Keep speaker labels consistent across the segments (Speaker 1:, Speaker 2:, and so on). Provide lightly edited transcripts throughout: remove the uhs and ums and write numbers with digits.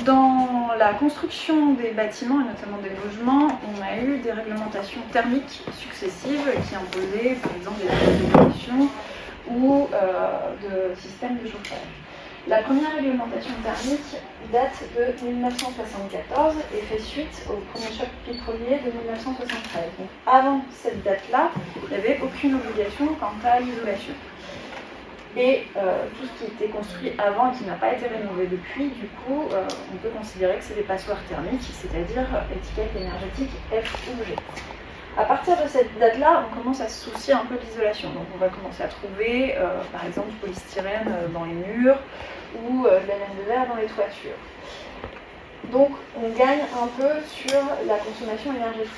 Speaker 1: Dans la construction des bâtiments et notamment des logements, on a eu des réglementations thermiques successives qui imposaient par exemple des règles de pollution ou de systèmes de chauffage. La première réglementation thermique date de 1974 et fait suite au premier choc pétrolier de 1973. Donc, avant cette date-là, il n'y avait aucune obligation quant à l'isolation. Et tout ce qui était construit avant et qui n'a pas été rénové depuis, du coup, on peut considérer que c'est des passoires thermiques, c'est-à-dire étiquette énergétique F ou G. À partir de cette date-là, on commence à se soucier un peu de l'isolation. Donc on va commencer à trouver, par exemple, du polystyrène dans les murs ou de la laine de verre dans les toitures. Donc on gagne un peu sur la consommation énergétique.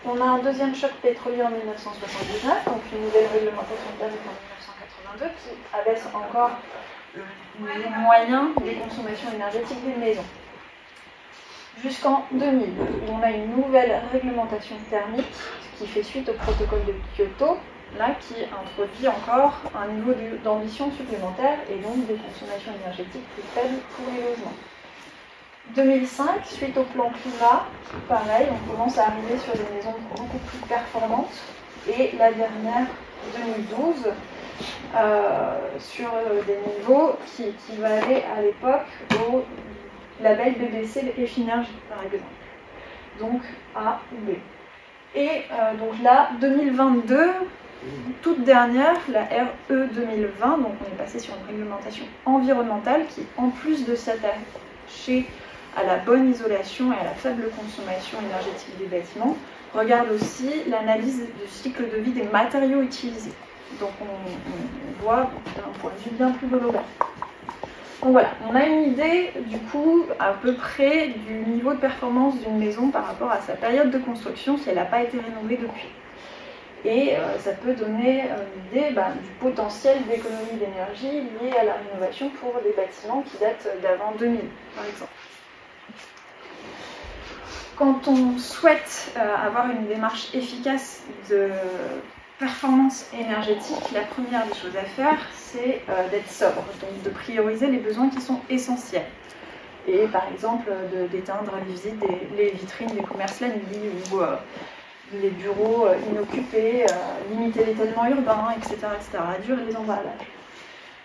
Speaker 1: On a un deuxième choc pétrolier en 1979, donc une nouvelle réglementation thermique en 1982 qui abaisse encore les moyens des consommations énergétiques des maisons. Jusqu'en 2000, où on a une nouvelle réglementation thermique qui fait suite au protocole de Kyoto, là, qui introduit encore un niveau d'ambition supplémentaire et donc des consommations énergétiques plus faibles pour les logements. 2005, suite au plan climat, pareil, on commence à arriver sur des maisons beaucoup plus performantes. Et la dernière, 2012, sur des niveaux qui équivalaient à l'époque au label BBC Effinergie, par exemple. Donc A ou B. Et donc là, 2022, toute dernière, la RE 2020, donc on est passé sur une réglementation environnementale qui, en plus de s'attacher à la bonne isolation et à la faible consommation énergétique des bâtiments, regarde aussi l'analyse du cycle de vie des matériaux utilisés. Donc on voit d'un point de vue bien plus global. Donc voilà, on a une idée du coup à peu près du niveau de performance d'une maison par rapport à sa période de construction si elle n'a pas été rénovée depuis. Et ça peut donner une idée du potentiel d'économie d'énergie lié à la rénovation pour des bâtiments qui datent d'avant 2000, par exemple. Quand on souhaite avoir une démarche efficace de performance énergétique, la première des choses à faire, c'est d'être sobre, donc de prioriser les besoins qui sont essentiels. Et par exemple, d'éteindre les vitrines des commerces la nuit ou les bureaux inoccupés, limiter l'étalement urbain, etc., réduire les emballages.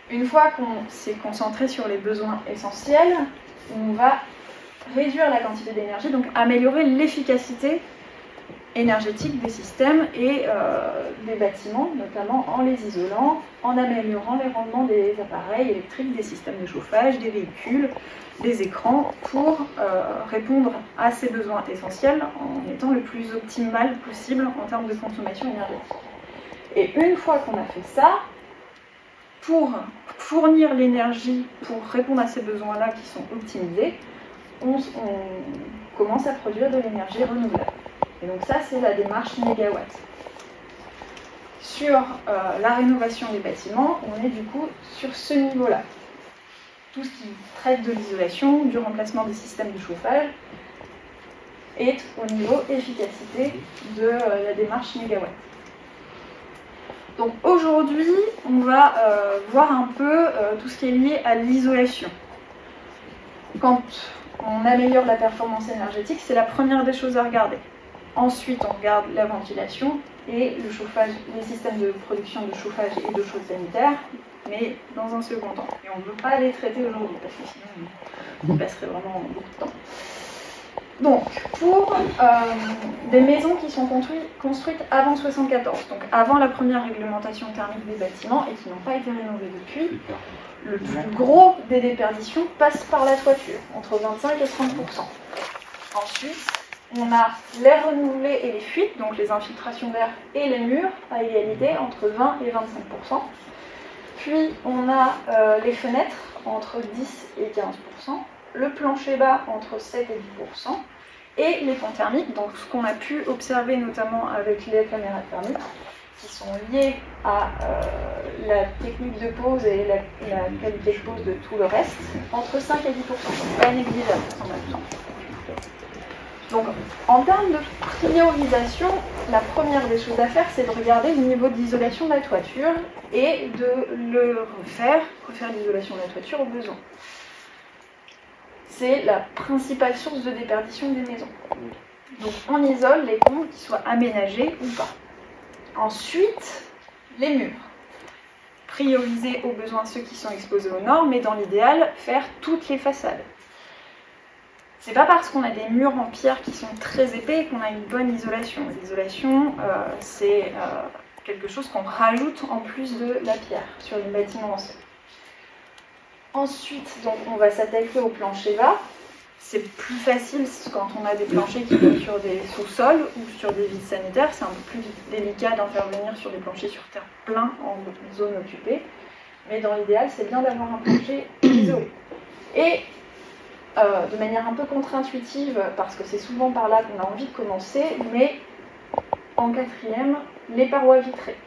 Speaker 1: Une fois qu'on s'est concentré sur les besoins essentiels, on va réduire la quantité d'énergie, donc améliorer l'efficacité énergétique des systèmes et des bâtiments, notamment en les isolant, en améliorant les rendements des appareils électriques, des systèmes de chauffage, des véhicules, des écrans, pour répondre à ces besoins essentiels en étant le plus optimal possible en termes de consommation énergétique. Et une fois qu'on a fait ça, pour fournir l'énergie pour répondre à ces besoins-là qui sont optimisés, on commence à produire de l'énergie renouvelable. Et donc ça, c'est la démarche mégawatt. Sur la rénovation des bâtiments, on est du coup sur ce niveau-là. Tout ce qui traite de l'isolation, du remplacement des systèmes de chauffage, est au niveau efficacité de la démarche mégawatt. Donc aujourd'hui, on va voir un peu tout ce qui est lié à l'isolation. Quand on améliore la performance énergétique, c'est la première des choses à regarder. Ensuite, on regarde la ventilation et le chauffage, les systèmes de production de chauffage et de chaude sanitaire, mais dans un second temps. Et on ne veut pas les traiter aujourd'hui, parce que sinon, on y passerait vraiment beaucoup de temps. Donc, pour des maisons qui sont construites avant 1974, donc avant la première réglementation thermique des bâtiments et qui n'ont pas été rénovées depuis, le plus gros des déperditions passe par la toiture, entre 25 et 30%. Ensuite, on a l'air renouvelé et les fuites, donc les infiltrations d'air et les murs, à égalité, entre 20 et 25%. Puis, on a les fenêtres, entre 10 et 15%. Le plancher bas, entre 7 et 10%. Et les ponts thermiques, donc ce qu'on a pu observer notamment avec les caméras thermiques, qui sont liées à la technique de pose et la qualité de pose de tout le reste, entre 5 et 10%. Donc pas négligeable, ça semble absent. Donc, en termes de priorisation, la première des choses à faire, c'est de regarder le niveau d'isolation de la toiture et de refaire l'isolation de la toiture au besoin. c'est la principale source de déperdition des maisons. Donc on isole les combles qui soient aménagés ou pas. Ensuite, les murs. Prioriser aux besoins ceux qui sont exposés au nord, mais dans l'idéal, faire toutes les façades. C'est pas parce qu'on a des murs en pierre qui sont très épais qu'on a une bonne isolation. L'isolation, c'est quelque chose qu'on rajoute en plus de la pierre sur les bâtiments anciens. Ensuite, donc, on va s'attaquer au plancher bas. C'est plus facile quand on a des planchers qui vont sur des sous-sols ou sur des vides sanitaires. C'est un peu plus délicat d'intervenir sur des planchers sur terre plein en zone occupée. Mais dans l'idéal, c'est bien d'avoir un plancher isolé. Et de manière un peu contre-intuitive, parce que c'est souvent par là qu'on a envie de commencer, mais en quatrième, les parois vitrées.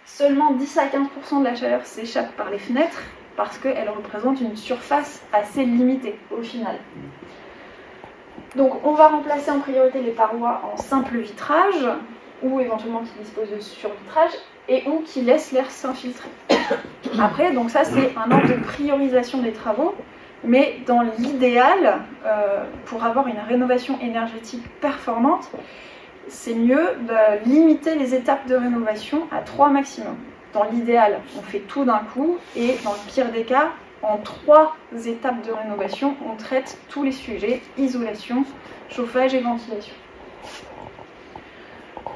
Speaker 1: Seulement 10 à 15% de la chaleur s'échappe par les fenêtres, parce qu'elles représentent une surface assez limitée au final. Donc on va remplacer en priorité les parois en simple vitrage, ou éventuellement qui disposent de survitrage, et ou qui laissent l'air s'infiltrer. Après, donc ça c'est un ordre de priorisation des travaux, mais dans l'idéal, pour avoir une rénovation énergétique performante, c'est mieux de limiter les étapes de rénovation à 3 maximum. Dans l'idéal, on fait tout d'un coup, et dans le pire des cas, en 3 étapes de rénovation, on traite tous les sujets, isolation, chauffage et ventilation.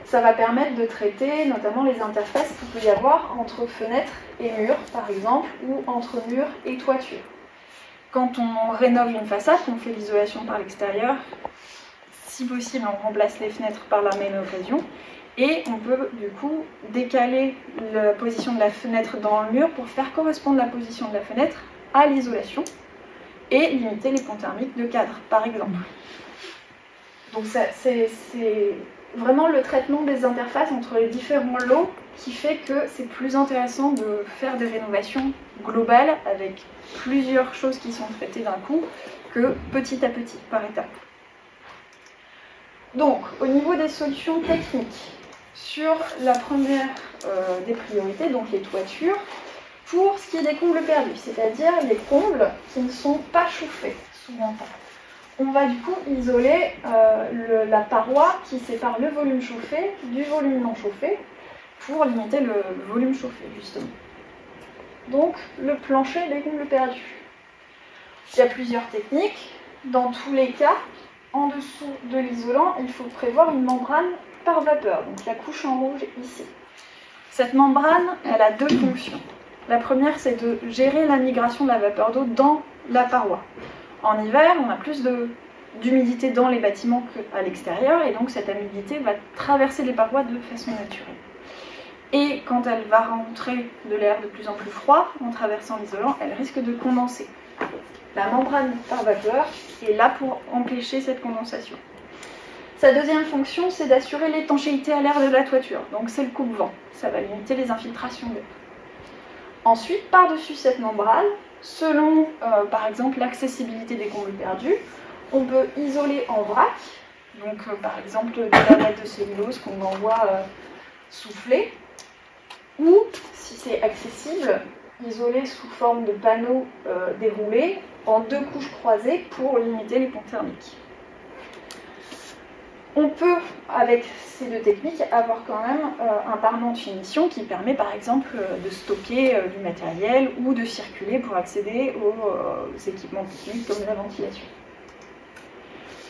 Speaker 1: Ça va permettre de traiter notamment les interfaces qu'il peut y avoir entre fenêtres et murs, par exemple, ou entre murs et toiture. Quand on rénove une façade, on fait l'isolation par l'extérieur. Si possible, on remplace les fenêtres par la même occasion. Et on peut du coup décaler la position de la fenêtre dans le mur pour faire correspondre la position de la fenêtre à l'isolation et limiter les ponts thermiques de cadre, par exemple. Donc c'est vraiment le traitement des interfaces entre les différents lots qui fait que c'est plus intéressant de faire des rénovations globales avec plusieurs choses qui sont traitées d'un coup que petit à petit, par étape. Donc, au niveau des solutions techniques, sur la première des priorités, donc les toitures, pour ce qui est des combles perdus, c'est-à-dire les combles qui ne sont pas chauffés, souvent pas. On va du coup isoler la paroi qui sépare le volume chauffé du volume non chauffé pour limiter le volume chauffé, justement. Donc, le plancher des combles perdus. Il y a plusieurs techniques. Dans tous les cas, en dessous de l'isolant, il faut prévoir une membrane par vapeur, donc la couche en rouge ici. Cette membrane, elle a 2 fonctions. La première, c'est de gérer la migration de la vapeur d'eau dans la paroi. En hiver, on a plus d'humidité dans les bâtiments qu'à l'extérieur, et donc cette humidité va traverser les parois de façon naturelle. Et quand elle va rencontrer de l'air de plus en plus froid, en traversant l'isolant, elle risque de condenser. La membrane par vapeur est là pour empêcher cette condensation. Sa deuxième fonction, c'est d'assurer l'étanchéité à l'air de la toiture. Donc c'est le coupe-vent. Ça va limiter les infiltrations d'air. Ensuite, par-dessus cette membrane, selon par exemple l'accessibilité des combles perdus, on peut isoler en vrac. Donc par exemple de la latte de cellulose qu'on envoie souffler. Ou, si c'est accessible, isoler sous forme de panneaux déroulés en 2 couches croisées pour limiter les ponts thermiques. On peut, avec ces 2 techniques, avoir quand même un parement de finition qui permet par exemple de stocker du matériel ou de circuler pour accéder aux équipements techniques comme la ventilation.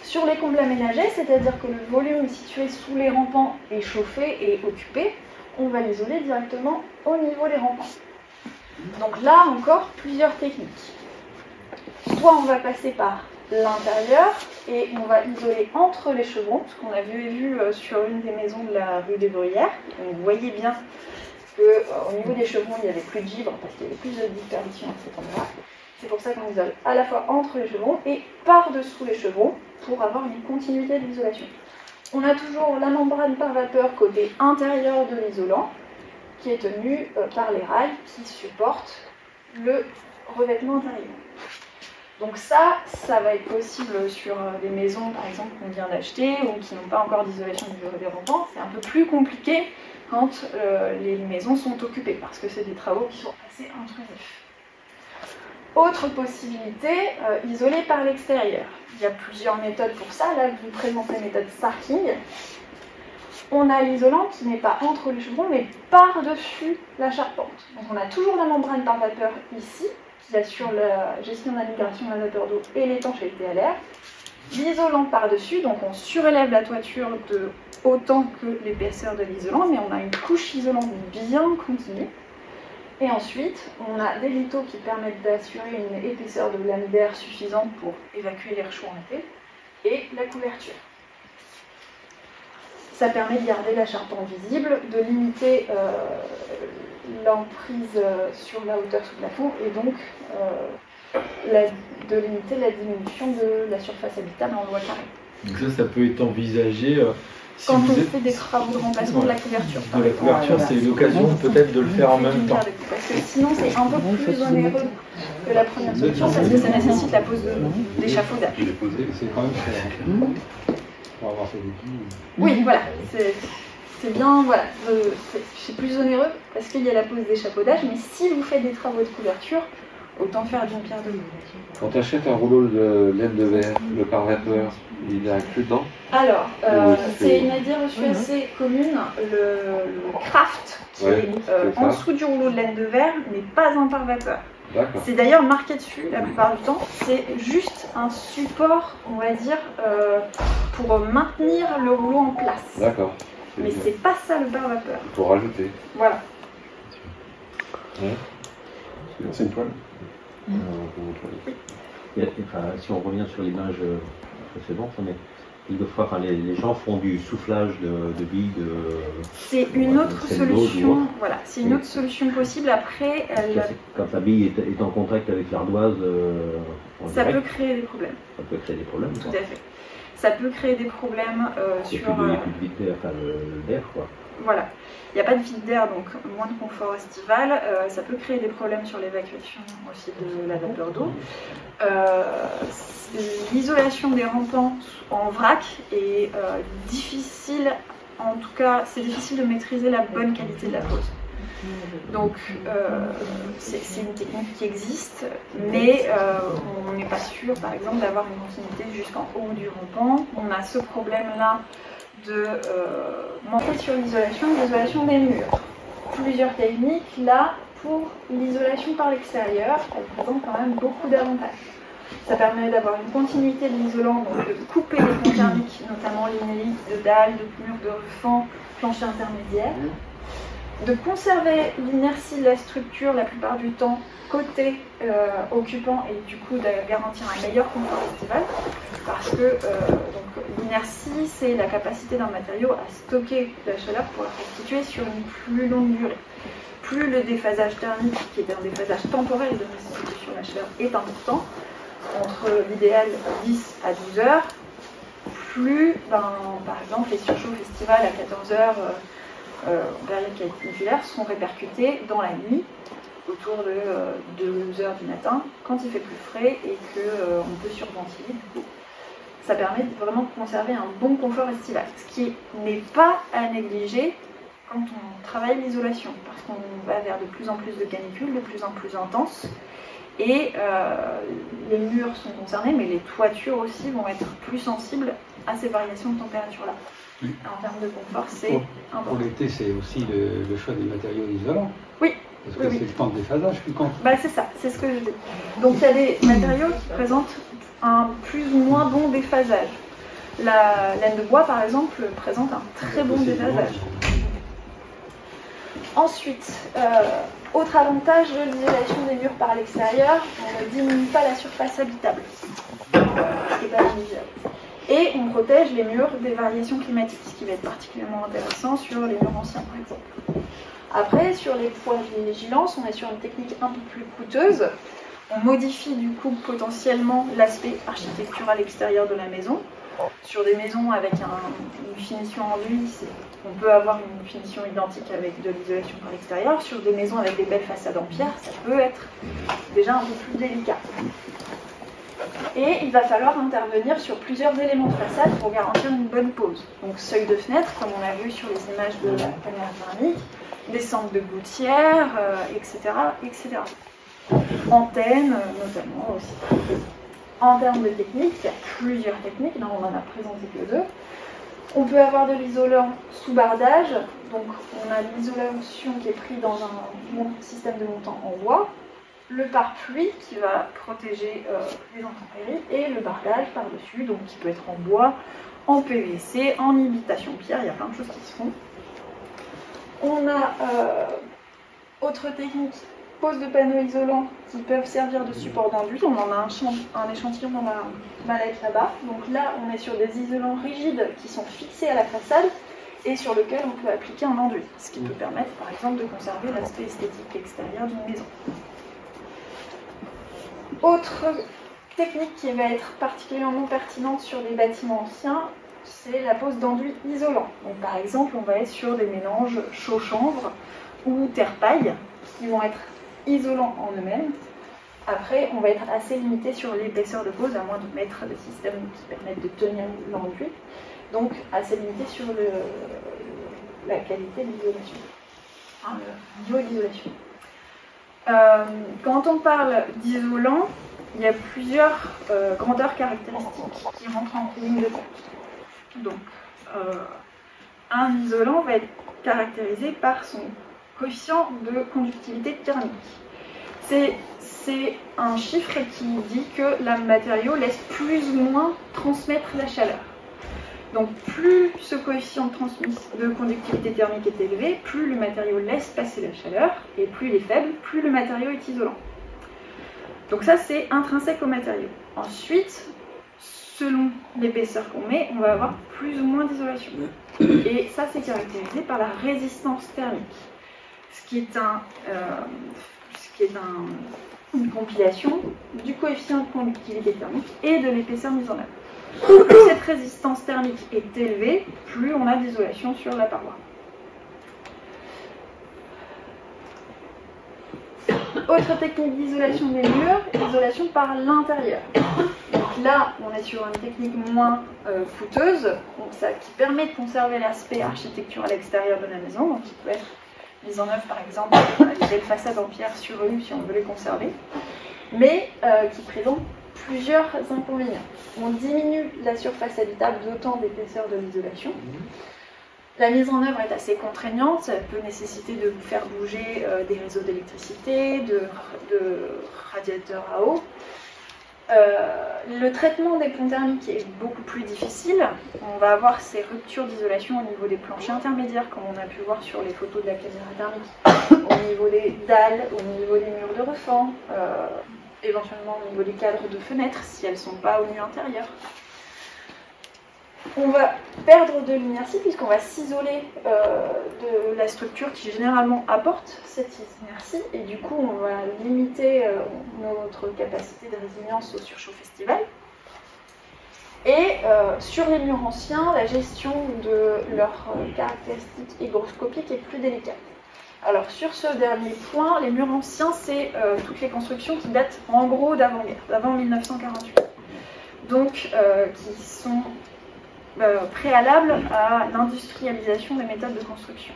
Speaker 1: Sur les combles aménagés, c'est-à-dire que le volume situé sous les rampants est chauffé et occupé, on va l'isoler directement au niveau des rampants. Donc là encore, plusieurs techniques. Soit on va passer par l'intérieur et on va isoler entre les chevrons, ce qu'on avait vu sur une des maisons de la rue des Bruyères. On voyait bien qu'au niveau des chevrons, il n'y avait plus de givre parce qu'il y avait plus de dispersion à cet endroit. C'est pour ça qu'on isole à la fois entre les chevrons et par-dessous les chevrons pour avoir une continuité de l'isolation. On a toujours la membrane par vapeur côté intérieur de l'isolant qui est tenue par les rails qui supportent le revêtement intérieur. Donc ça va être possible sur des maisons par exemple qu'on vient d'acheter ou qui n'ont pas encore d'isolation des rampants. C'est un peu plus compliqué quand les maisons sont occupées parce que c'est des travaux qui sont assez intrusifs. Autre possibilité, isoler par l'extérieur. Il y a plusieurs méthodes pour ça. Là, je vous présente la méthode Starking. On a l'isolant qui n'est pas entre les chevrons, mais par-dessus la charpente. Donc on a toujours la membrane par vapeur ici, qui assure la gestion de la migration de la vapeur d'eau et l'étanchéité à l'air. L'isolant par-dessus, donc on surélève la toiture de autant que l'épaisseur de l'isolant, mais on a une couche isolante bien continue. Et ensuite, on a des lithos qui permettent d'assurer une épaisseur de lame d'air suffisante pour évacuer l'air chaud en été, et la couverture. Ça permet de garder la charpente visible, de limiter l'emprise sur la hauteur sous plafond, et donc de limiter la diminution de la surface habitable en loi carrée.
Speaker 2: Donc ça peut être envisagé si
Speaker 1: quand
Speaker 2: vous
Speaker 1: on
Speaker 2: êtes...
Speaker 1: fait des travaux de remplacement de la couverture.
Speaker 2: De la couverture, c'est l'occasion peut-être de le faire en même temps.
Speaker 1: Parce que sinon, c'est un peu plus onéreux que la première solution, parce que ça nécessite la pose d'échafaudage.
Speaker 3: C'est quand même cher. Pour avoir fait des billes.
Speaker 1: Oui, voilà. C'est bien, voilà. C'est plus onéreux parce qu'il y a la pose d'échafaudage, mais si vous faites des travaux de couverture, autant faire d'une pierre deux coups.
Speaker 4: Quand tu achètes un rouleau de laine de verre, le pare-vapeur, il est inclus dedans?
Speaker 1: Alors, c'est une idée reçue assez commune. Le craft, qui est en dessous du rouleau de laine de verre, n'est pas un pare-vapeur. C'est d'ailleurs marqué dessus la plupart du temps. C'est juste un support, on va dire, pour maintenir le rouleau en place.
Speaker 4: D'accord.
Speaker 1: Mais c'est pas ça le pare-vapeur.
Speaker 4: Il faut rajouter.
Speaker 1: Voilà.
Speaker 3: C'est une toile.
Speaker 5: Si on revient sur l'image précédente, mais quelquefois, les gens font du soufflage de billes.
Speaker 1: C'est une autre solution. Voilà, c'est une autre solution possible. Après,
Speaker 5: quand la bille est en contact avec l'ardoise,
Speaker 1: ça peut créer des problèmes.
Speaker 5: Ça peut créer des problèmes.
Speaker 1: Tout à fait. Ça peut créer des problèmes sur.
Speaker 5: Il n'y a plus de vide d'air, quoi.
Speaker 1: Voilà. Il n'y a pas de vide d'air, donc moins de confort estival. Ça peut créer des problèmes sur l'évacuation aussi de la vapeur d'eau. L'isolation des rampants en vrac est difficile, en tout cas, c'est difficile de maîtriser la bonne qualité de la pose. Donc, c'est une technique qui existe, mais on n'est pas sûr, par exemple, d'avoir une continuité jusqu'en haut du rampant. On a ce problème-là de manquer sur l'isolation des murs. Plusieurs techniques, là, pour l'isolation par l'extérieur, elles présentent quand même beaucoup d'avantages. Ça permet d'avoir une continuité de l'isolant, donc de couper les ponts thermiques, notamment linéiques, de dalles, de murs, de refends, planchers intermédiaires, de conserver l'inertie de la structure la plupart du temps côté occupant et du coup de garantir un meilleur confort estival, parce que l'inertie, c'est la capacité d'un matériau à stocker la chaleur pour la restituer sur une plus longue durée. Plus le déphasage thermique, qui est un déphasage temporel de restitution de la chaleur, est important, entre l'idéal 10 à 12 heures, plus, par exemple, les surchauffes estivales à 14 heures en période caniculaire sont répercutées dans la nuit, autour de 2 heures du matin, quand il fait plus frais et qu'on peut surventiler. Du coup, ça permet vraiment de conserver un bon confort estival, ce qui n'est pas à négliger quand on travaille l'isolation, parce qu'on va vers de plus en plus de canicules, de plus en plus intenses, et les murs sont concernés, mais les toitures aussi vont être plus sensibles à ces variations de température-là. Oui. En termes de confort, c'est important.
Speaker 3: Pour l'été, c'est aussi le choix des matériaux isolants.
Speaker 1: Oui.
Speaker 3: Parce que c'est le temps de déphasage qui compte.
Speaker 1: C'est ça, c'est ce que je dis. Donc il y a des matériaux qui présentent un plus ou moins bon déphasage. La laine de bois, par exemple, présente un très bon déphasage. Ensuite, autre avantage de l'isolation des murs par l'extérieur, on ne diminue pas la surface habitable, ce qui n'est pas négligeable. Et on protège les murs des variations climatiques, ce qui va être particulièrement intéressant sur les murs anciens, par exemple. Après, sur les poids de vigilance, on est sur une technique un peu plus coûteuse. On modifie du coup potentiellement l'aspect architectural extérieur de la maison. Sur des maisons avec une finition en nuit, on peut avoir une finition identique avec de l'isolation par l'extérieur. Sur des maisons avec des belles façades en pierre, ça peut être déjà un peu plus délicat. Et il va falloir intervenir sur plusieurs éléments de façade pour garantir une bonne pose. Donc seuil de fenêtre, comme on l'a vu sur les images de la caméra thermique, des centres de gouttière, etc., etc. Antennes, notamment aussi. En termes de techniques, il y a plusieurs techniques, là on en a présenté que 2. On peut avoir de l'isolant sous bardage, donc on a l'isolation qui est pris dans un système de montant en bois, le pare-pluie qui va protéger les intempéries, et le bardage par-dessus, donc qui peut être en bois, en PVC, en imitation pierre, il y a plein de choses qui se font. On a autre technique, pose de panneaux isolants qui peuvent servir de support d'enduit. On en a un échantillon dans la mallette là-bas. Donc là, on est sur des isolants rigides qui sont fixés à la façade et sur lequel on peut appliquer un enduit, ce qui peut permettre par exemple de conserver l'aspect esthétique extérieur d'une maison. Autre technique qui va être particulièrement pertinente sur des bâtiments anciens, c'est la pose d'enduits isolants. Donc par exemple, on va être sur des mélanges chaux-chanvre ou terre-paille qui vont être isolants en eux-mêmes. Après, on va être assez limité sur l'épaisseur de pose, à moins de mettre des systèmes qui permettent de tenir l'enduit. Donc, assez limité sur la qualité de l'isolation, enfin, le niveau d'isolation. Quand on parle d'isolant, il y a plusieurs grandeurs caractéristiques qui rentrent en ligne de compte. Donc, un isolant va être caractérisé par son coefficient de conductivité thermique. C'est un chiffre qui dit que le matériau laisse plus ou moins transmettre la chaleur. Donc plus ce coefficient de conductivité thermique est élevé, plus le matériau laisse passer la chaleur, et plus il est faible, plus le matériau est isolant. Donc ça, c'est intrinsèque au matériau. Ensuite, selon l'épaisseur qu'on met, on va avoir plus ou moins d'isolation. Et ça, c'est caractérisé par la résistance thermique, ce qui est une compilation du coefficient de conductivité thermique et de l'épaisseur mise en œuvre. Plus cette résistance thermique est élevée, plus on a d'isolation sur la paroi. Autre technique d'isolation des murs, l'isolation par l'intérieur. Donc là, on est sur une technique moins coûteuse, donc qui permet de conserver l'aspect architectural extérieur de la maison, donc qui peut être mise en œuvre par exemple avec des belles façades en pierre surélue si on veut les conserver, mais qui présente plusieurs inconvénients. On diminue la surface habitable d'autant d'épaisseur de l'isolation. La mise en œuvre est assez contraignante, ça peut nécessiter de faire bouger des réseaux d'électricité, de radiateurs à eau. Le traitement des ponts thermiques est beaucoup plus difficile. On va avoir ces ruptures d'isolation au niveau des planchers intermédiaires, comme on a pu voir sur les photos de la caméra thermique, au niveau des dalles, au niveau des murs de refend, éventuellement au niveau des cadres de fenêtres, si elles ne sont pas au mur intérieur. On va perdre de l'inertie puisqu'on va s'isoler de la structure qui généralement apporte cette inertie, et du coup on va limiter notre capacité de résilience au surchauffe estival. Et sur les murs anciens, la gestion de leurs caractéristiques hygroscopiques est plus délicate. Alors sur ce dernier point, les murs anciens, c'est toutes les constructions qui datent en gros d'avant-guerre, d'avant 1948. Donc qui sont préalables à l'industrialisation des méthodes de construction.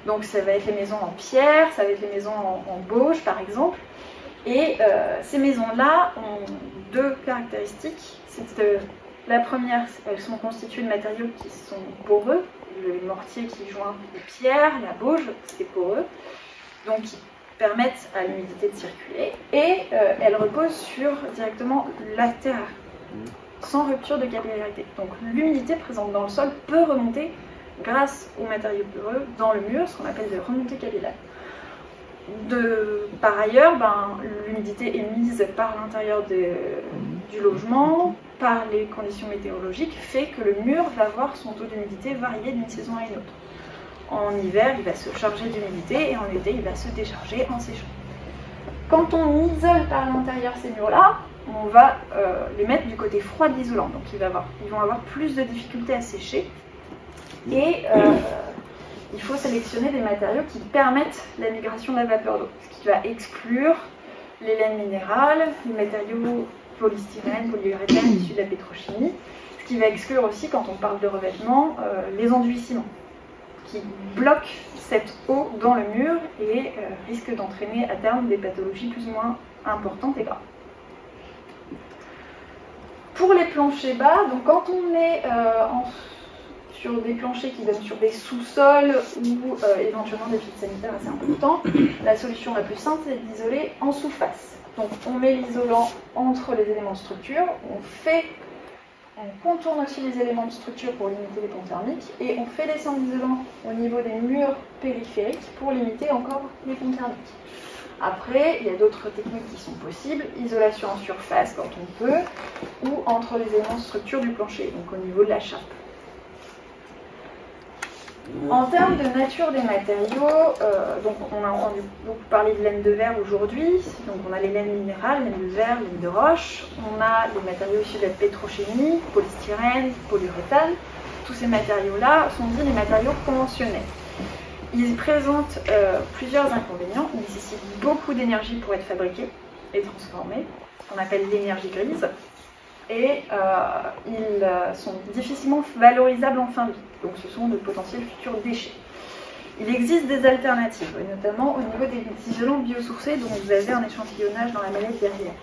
Speaker 1: Donc ça va être les maisons en pierre, ça va être les maisons en bauge par exemple. Et ces maisons-là ont deux caractéristiques. La première, elles sont constituées de matériaux qui sont poreux, le mortier qui joint les pierres, la bauge, c'est poreux, donc qui permettent à l'humidité de circuler, et elles reposent sur directement la terre, sans rupture de capillarité. Donc l'humidité présente dans le sol peut remonter grâce aux matériaux poreux dans le mur, ce qu'on appelle des remontées capillaires. Par ailleurs, l'humidité est mise par l'intérieur du logement, par les conditions météorologiques, fait que le mur va voir son taux d'humidité varier d'une saison à une autre. En hiver, il va se charger d'humidité et en été, il va se décharger en séchant. Quand on isole par l'intérieur ces murs-là, on va les mettre du côté froid de l'isolant. Donc ils vont avoir plus de difficultés à sécher. Et il faut sélectionner des matériaux qui permettent la migration de la vapeur d'eau, ce qui va exclure les laines minérales, les matériaux polystyrène, polyuréthane issus de la pétrochimie, ce qui va exclure aussi, quand on parle de revêtement, les enduits ciment. qui bloque cette eau dans le mur et risque d'entraîner à terme des pathologies plus ou moins importantes et graves. Pour les planchers bas, donc quand on est sur des planchers qui donnent sur des sous-sols ou éventuellement des fuites sanitaires assez importants, la solution la plus simple c'est d'isoler en sous-face. Donc on met l'isolant entre les éléments de structure, on contourne aussi les éléments de structure pour limiter les ponts thermiques et on fait descendre l'isolant au niveau des murs périphériques pour limiter encore les ponts thermiques. Après, il y a d'autres techniques qui sont possibles, isolation en surface quand on peut, ou entre les éléments de structure du plancher, donc au niveau de la chape. En termes de nature des matériaux, donc on a entendu beaucoup parler de laine de verre aujourd'hui, donc on a les laines minérales, laine de verre, laine de roche, on a les matériaux issus de la pétrochimie, polystyrène, polyuréthane, tous ces matériaux-là sont dits les matériaux conventionnels. Ils présentent plusieurs inconvénients, ils nécessitent beaucoup d'énergie pour être fabriqués et transformés, ce qu'on appelle l'énergie grise, et ils sont difficilement valorisables en fin de vie, donc ce sont de potentiels futurs déchets. Il existe des alternatives, notamment au niveau des isolants biosourcés dont vous avez un échantillonnage dans la mallette derrière.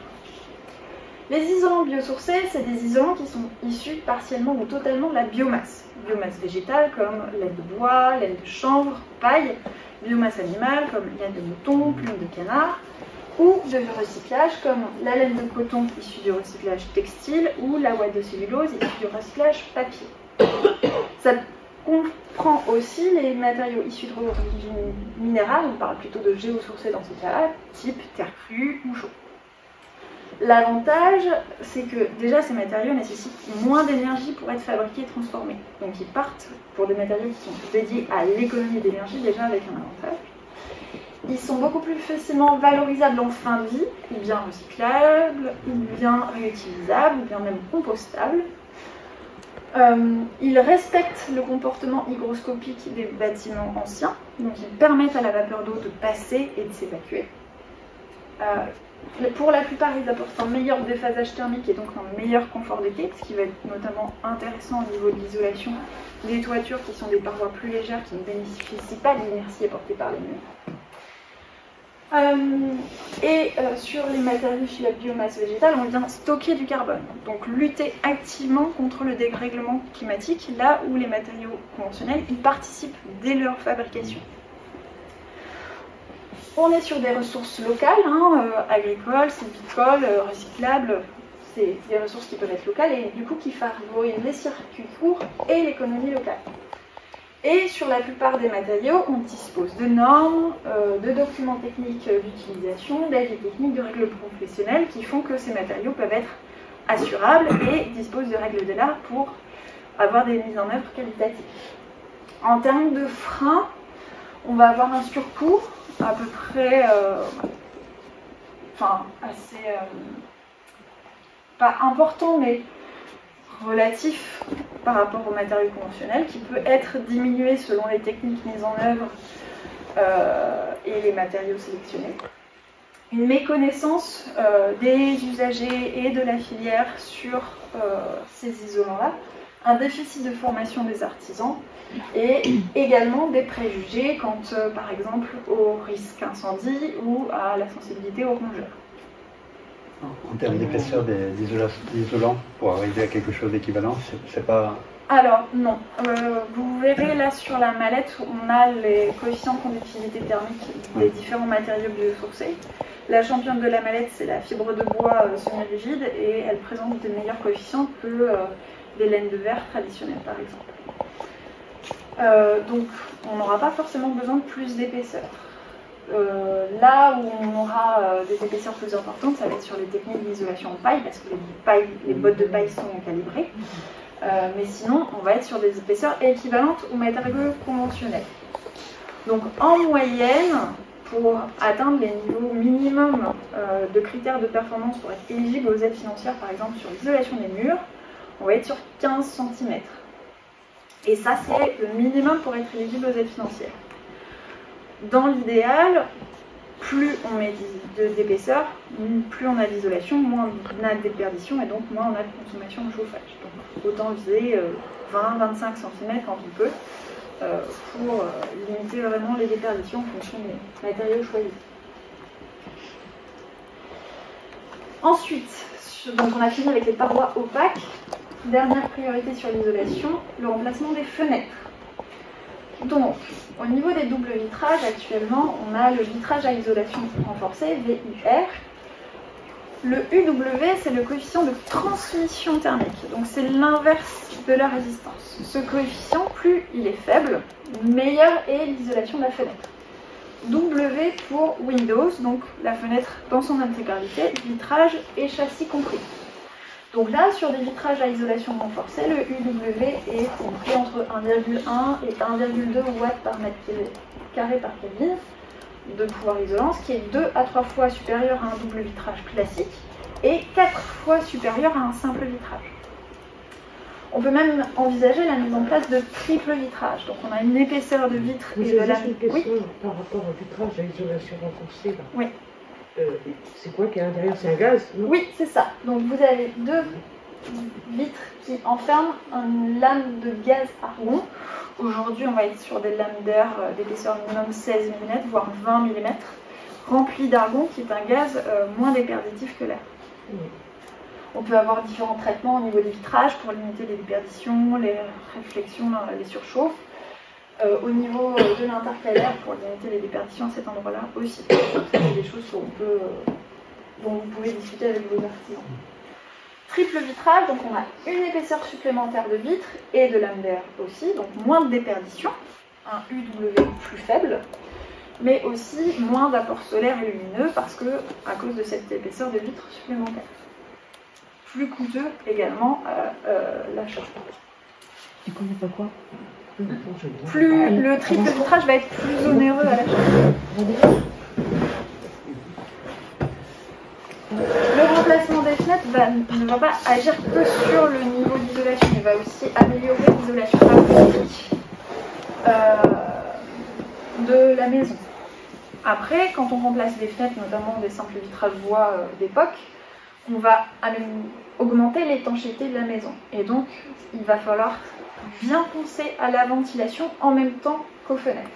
Speaker 1: Les isolants biosourcés, c'est des isolants qui sont issus partiellement ou totalement de la biomasse végétale comme laine de bois, laine de chanvre, paille, biomasse animale comme laine de mouton, plume de canard, ou de recyclage comme la laine de coton issue du recyclage textile ou la ouate de cellulose issue du recyclage papier. Ça comprend aussi les matériaux issus d'origine minérale, on parle plutôt de géosourcés dans ce cas-là, type terre crue ou chaux. L'avantage, c'est que déjà ces matériaux nécessitent moins d'énergie pour être fabriqués et transformés. Donc ils partent pour des matériaux qui sont dédiés à l'économie d'énergie, déjà avec un avantage. Ils sont beaucoup plus facilement valorisables en fin de vie, ou bien recyclables, ou bien réutilisables, ou bien même compostables. Ils respectent le comportement hygroscopique des bâtiments anciens, donc ils permettent à la vapeur d'eau de passer et de s'évacuer. Pour la plupart, ils apportent un meilleur déphasage thermique et donc un meilleur confort d'été, ce qui va être notamment intéressant au niveau de l'isolation des toitures qui sont des parois plus légères qui ne bénéficient pas de l'inertie apportée par les murs. Sur les matériaux issus de la biomasse végétale, on vient stocker du carbone, donc lutter activement contre le dérèglement climatique, là où les matériaux conventionnels ils participent dès leur fabrication. On est sur des ressources locales, agricoles, sylvicoles, recyclables, c'est des ressources qui peuvent être locales et du coup qui favorisent les circuits courts et l'économie locale. Et sur la plupart des matériaux, on dispose de normes, de documents techniques d'utilisation, d'avis techniques, de règles professionnelles qui font que ces matériaux peuvent être assurables et disposent de règles de l'art pour avoir des mises en œuvre qualitatives. En termes de freins, on va avoir un surcoût à peu près, assez, pas important, mais relatif par rapport aux matériaux conventionnels, qui peut être diminué selon les techniques mises en œuvre et les matériaux sélectionnés. Une méconnaissance des usagers et de la filière sur ces isolants-là, un déficit de formation des artisans et également des préjugés quant, par exemple, au risque incendie ou à la sensibilité aux rongeurs.
Speaker 3: En termes d'épaisseur d'isolants, pour arriver à quelque chose d'équivalent, c'est pas...
Speaker 1: Alors, non. Vous verrez là sur la mallette, on a les coefficients de conductivité thermique des différents matériaux biosourcés. La championne de la mallette, c'est la fibre de bois semi-rigide et elle présente de meilleurs coefficients que des laines de verre traditionnelles, par exemple. Donc, on n'aura pas forcément besoin de plus d'épaisseur. Là où on aura des épaisseurs plus importantes, ça va être sur les techniques d'isolation en paille, parce que les bottes de paille sont calibrées. Mais sinon, on va être sur des épaisseurs équivalentes aux matériaux conventionnels. Donc, en moyenne, pour atteindre les niveaux minimums de critères de performance pour être éligible aux aides financières, par exemple sur l'isolation des murs, on va être sur 15 cm. Et ça, c'est le minimum pour être éligible aux aides financières. Dans l'idéal, plus on met d'épaisseur, plus on a d'isolation, moins on a de déperdition et donc moins on a de consommation de chauffage. Donc autant viser 20-25 cm quand on peut pour limiter vraiment les déperditions en fonction des matériaux choisis. Ensuite, donc on a fini avec les parois opaques. Dernière priorité sur l'isolation, le remplacement des fenêtres. Donc, au niveau des doubles vitrages, actuellement, on a le vitrage à isolation renforcée, VIR. Le UW, c'est le coefficient de transmission thermique. Donc, c'est l'inverse de la résistance. Ce coefficient, plus il est faible, meilleure est l'isolation de la fenêtre. W pour Windows, donc la fenêtre dans son intégralité, vitrage et châssis compris. Donc là, sur des vitrages à isolation renforcée, le UW est compris entre 1,1 et 1,2 watts par mètre carré par Kelvin de pouvoir isolant, ce qui est 2 à 3 fois supérieur à un double vitrage classique et 4 fois supérieur à un simple vitrage. On peut même envisager la mise en place de triple vitrage. Donc on a une épaisseur de vitre et de lame.
Speaker 6: Une question par rapport au vitrage à isolation renforcée. Là.
Speaker 1: Oui.
Speaker 6: C'est quoi qui est à l'intérieur? C'est un gaz, non?
Speaker 1: Oui, c'est ça. Donc vous avez deux vitres qui enferment une lame de gaz argon. Aujourd'hui, on va être sur des lames d'air d'épaisseur minimum 16 mm, voire 20 mm, remplies d'argon, qui est un gaz moins déperditif que l'air. On peut avoir différents traitements au niveau des vitrages pour limiter les déperditions, les réflexions, les surchauffes. Au niveau de l'intercalaire pour limiter les déperditions à cet endroit-là aussi. C'est des choses dont vous pouvez discuter avec vos artisans. Triple vitrage, donc on a une épaisseur supplémentaire de vitre et de lame d'air aussi, donc moins de déperdition, un UW plus faible, mais aussi moins d'apport solaire et lumineux parce que à cause de cette épaisseur de vitre supplémentaire. Plus coûteux également à l'achat.
Speaker 6: Tu connais pas quoi?
Speaker 1: Plus le triple vitrage va être plus onéreux à l'achat. Le remplacement des fenêtres ne va pas agir que sur le niveau d'isolation, il va aussi améliorer l'isolation acoustique de la maison. Après, quand on remplace des fenêtres, notamment des simples vitrages bois d'époque, on va augmenter l'étanchéité de la maison. Et donc, il va falloir bien penser à la ventilation en même temps qu'aux fenêtres.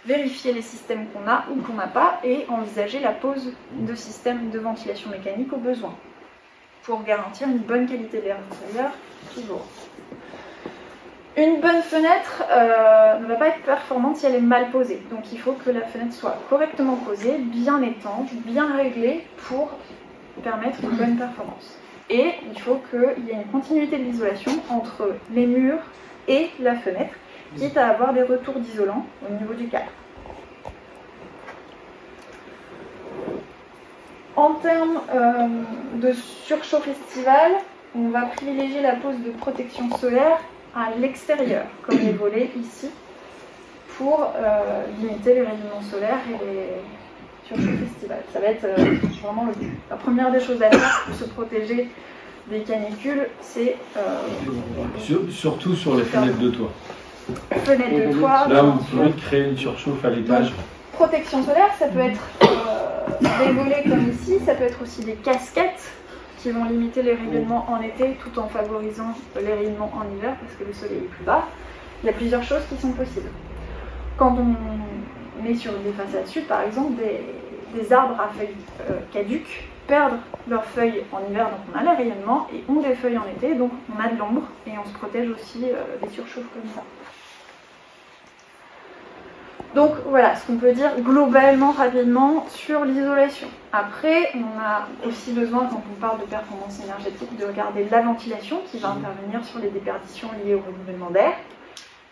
Speaker 1: Vérifier les systèmes qu'on a ou qu'on n'a pas et envisager la pose de systèmes de ventilation mécanique au besoin pour garantir une bonne qualité de l'air intérieur toujours. Une bonne fenêtre ne va pas être performante si elle est mal posée. Donc il faut que la fenêtre soit correctement posée, bien étanche, bien réglée pour permettre une bonne performance. Et il faut qu'il y ait une continuité de l'isolation entre les murs et la fenêtre, quitte à avoir des retours d'isolant au niveau du cadre. En termes de surchauffe estivale, on va privilégier la pose de protection solaire à l'extérieur, comme les volets ici, pour limiter les rayonnements solaires et les surchauffe estivale. Ça va être vraiment le but. La première des choses à faire pour se protéger des canicules, c'est
Speaker 2: surtout sur les fenêtres de toit.
Speaker 1: Fenêtres de toit.
Speaker 2: Là, vous pouvez créer une surchauffe à l'étage.
Speaker 1: Protection solaire, ça peut être des volets comme ici, ça peut être aussi des casquettes qui vont limiter les rayonnements en été tout en favorisant les rayonnements en hiver parce que le soleil est plus bas. Il y a plusieurs choses qui sont possibles. Quand on met sur des façades sud, par exemple, des arbres à feuilles caduques perdent leurs feuilles en hiver, donc on a les rayonnements, et ont des feuilles en été, donc on a de l'ombre, et on se protège aussi des surchauffes comme ça. Donc voilà ce qu'on peut dire globalement, rapidement, sur l'isolation. Après, on a aussi besoin, quand on parle de performance énergétique, de regarder la ventilation qui va intervenir sur les déperditions liées au renouvellement d'air,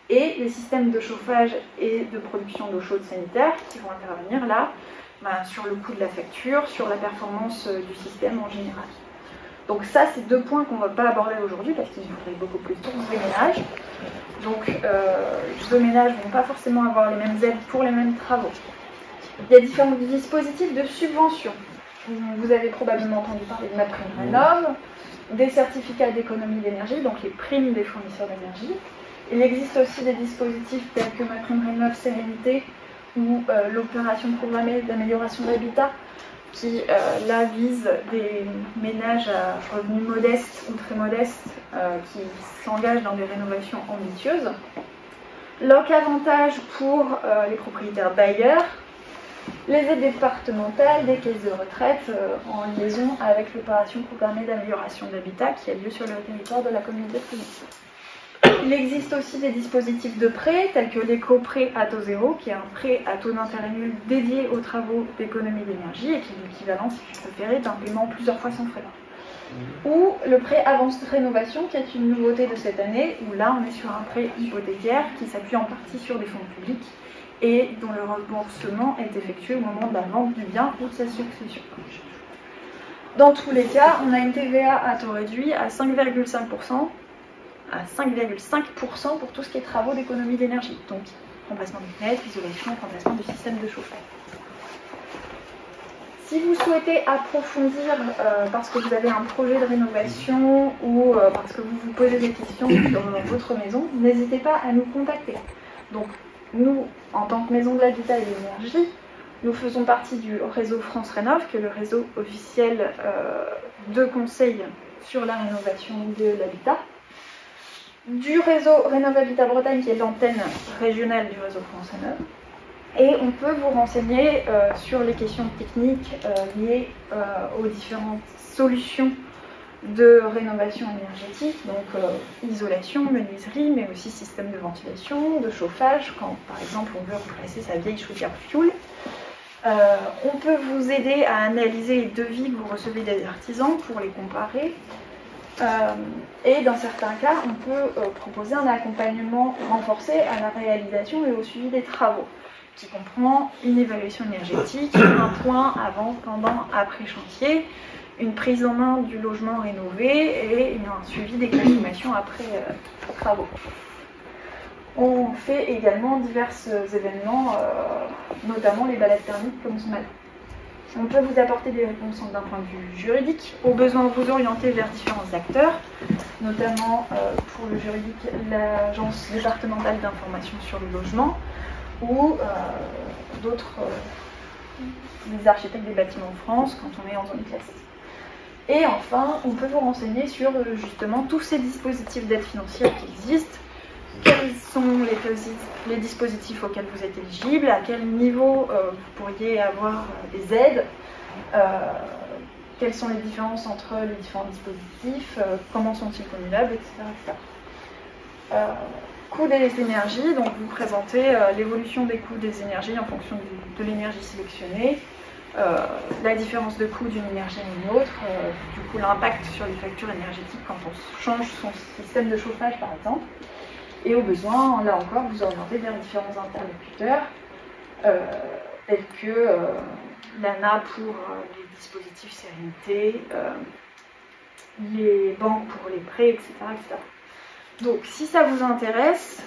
Speaker 1: et les systèmes de chauffage et de production d'eau chaude sanitaire qui vont intervenir là, sur le coût de la facture, sur la performance du système en général. Donc ça, c'est deux points qu'on ne va pas aborder aujourd'hui parce qu'il nous faudrait beaucoup plus pour les ménages. Donc les ménages ne vont pas forcément avoir les mêmes aides pour les mêmes travaux. Il y a différents dispositifs de subvention. Vous avez probablement entendu parler de MaPrimeRénov', des certificats d'économie d'énergie, donc les primes des fournisseurs d'énergie. Il existe aussi des dispositifs tels que MaPrimeRénov' Sérénité ou l'opération programmée d'amélioration d'habitat qui là vise des ménages à revenus modestes ou très modestes qui s'engagent dans des rénovations ambitieuses. LOC Avantage pour les propriétaires bailleurs, les aides départementales des caisses de retraite en liaison avec l'opération programmée d'amélioration de l'habitat qui a lieu sur le territoire de la communauté de communes. Il existe aussi des dispositifs de prêt tels que l'éco-prêt à taux zéro, qui est un prêt à taux d'intérêt nul dédié aux travaux d'économie d'énergie et qui est l'équivalent, si vous préférez, d'un paiement plusieurs fois sans frais. Ou le prêt avance rénovation, qui est une nouveauté de cette année, où là on est sur un prêt hypothécaire qui s'appuie en partie sur des fonds publics et dont le remboursement est effectué au moment de la vente du bien ou de sa succession. Dans tous les cas, on a une TVA à taux réduit à 5,5%, à 5,5% pour tout ce qui est travaux d'économie d'énergie, donc remplacement des fenêtres, isolation, remplacement du système de chauffage. Si vous souhaitez approfondir parce que vous avez un projet de rénovation ou parce que vous vous posez des questions dans votre maison, n'hésitez pas à nous contacter. Donc nous, en tant que Maison de l'Habitat et de l'Énergie, nous faisons partie du réseau France Rénov, qui est le réseau officiel de conseil sur la rénovation de l'habitat, du réseau Rénov Habitat Bretagne, qui est l'antenne régionale du réseau France Rénov. Et on peut vous renseigner sur les questions techniques liées aux différentes solutions de rénovation énergétique, donc isolation, menuiserie, mais aussi système de ventilation, de chauffage, quand par exemple on veut remplacer sa vieille chaudière fioul. On peut vous aider à analyser les devis que vous recevez des artisans pour les comparer. Et dans certains cas, on peut proposer un accompagnement renforcé à la réalisation et au suivi des travaux, qui comprend une évaluation énergétique, un point avant, pendant, après chantier, une prise en main du logement rénové et un suivi des consommations après travaux. On fait également divers événements, notamment les balades thermiques comme ce matin. On peut vous apporter des réponses d'un point de vue juridique, au besoin de vous orienter vers différents acteurs, notamment pour le juridique, l'Agence départementale d'information sur le logement, ou d'autres, les architectes des bâtiments en France quand on est en zone classée. Et enfin, on peut vous renseigner sur justement tous ces dispositifs d'aide financière qui existent, quels sont les dispositifs auxquels vous êtes éligible, à quel niveau vous pourriez avoir des aides, quelles sont les différences entre les différents dispositifs, comment sont-ils cumulables, etc. Coût des énergies, donc vous présentez l'évolution des coûts des énergies en fonction de l'énergie sélectionnée, la différence de coût d'une énergie à une autre, du coup l'impact sur les factures énergétiques quand on change son système de chauffage par exemple, et au besoin, là encore, vous orientez vers différents interlocuteurs, tels que l'ANA pour les dispositifs sérénité, les banques pour les prêts, etc., etc. Donc, si ça vous intéresse,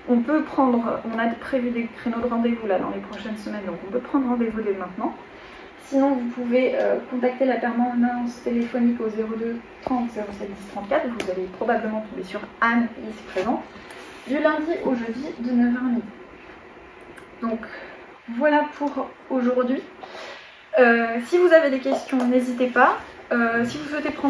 Speaker 1: on a prévu des créneaux de rendez-vous là dans les prochaines semaines, donc on peut prendre rendez-vous dès maintenant. Sinon, vous pouvez contacter la permanence téléphonique au 02 30 07 10 34. Vous allez probablement tomber sur Anne, ici présente, du lundi au jeudi de 9h à midi. Donc, voilà pour aujourd'hui. Si vous avez des questions, n'hésitez pas. Si vous souhaitez prendre